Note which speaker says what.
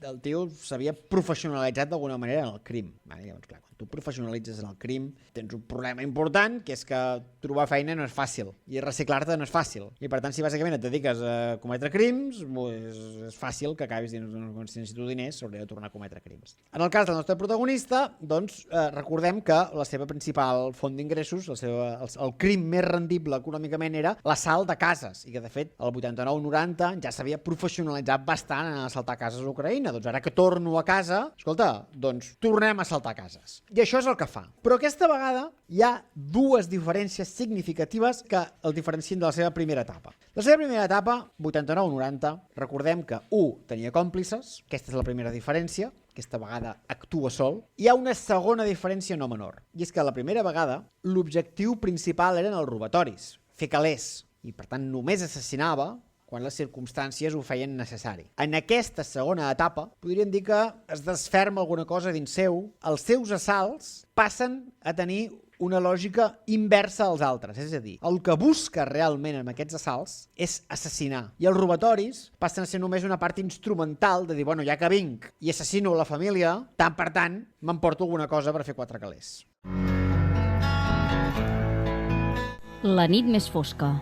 Speaker 1: el tio s'havia professionalitzat d'alguna manera en el crim. Llavors, clar, quan tu professionalitzes en el crim, tens un problema important, que és que trobar feina no és fàcil, i reciclar-te no és fàcil. I per tant, si bàsicament et dediques a cometre crims, és fàcil que acabis dient, si necessito diners, hauré de tornar a cometre crims. En el cas del nostre protagonista, doncs, recordem que la seva principal font d'ingressos, el crim més rendible econòmicament era l'assalt de cases, i que de fet el 89-90 ja s'havia professionalitzat bastant en assaltar cases a Ucraïna. Doncs ara que torno a casa, escolta, doncs tornem a assaltar cases. I això és el que fa. Però aquesta vegada hi ha dues diferències significatives que el diferencien de la seva primera etapa. La seva primera etapa, 89-90, recordem que 1. Tenia còmplices, aquesta és la primera diferència, aquesta vegada actua sol. Hi ha una segona diferència no menor, i és que la primera vegada l'objectiu principal eren els robatoris, fer calés, i per tant només assassinava quan les circumstàncies ho feien necessari. En aquesta segona etapa, podríem dir que es desferma alguna cosa dins seu, els seus assalts passen a tenir una lògica inversa als altres, és a dir, el que busca realment amb aquests assalts és assassinar, i els robatoris passen a ser només una part instrumental de dir, bueno, ja que vinc i assassino la família, tant per tant, m'emporto alguna cosa per fer 4 calés.
Speaker 2: La nit més fosca.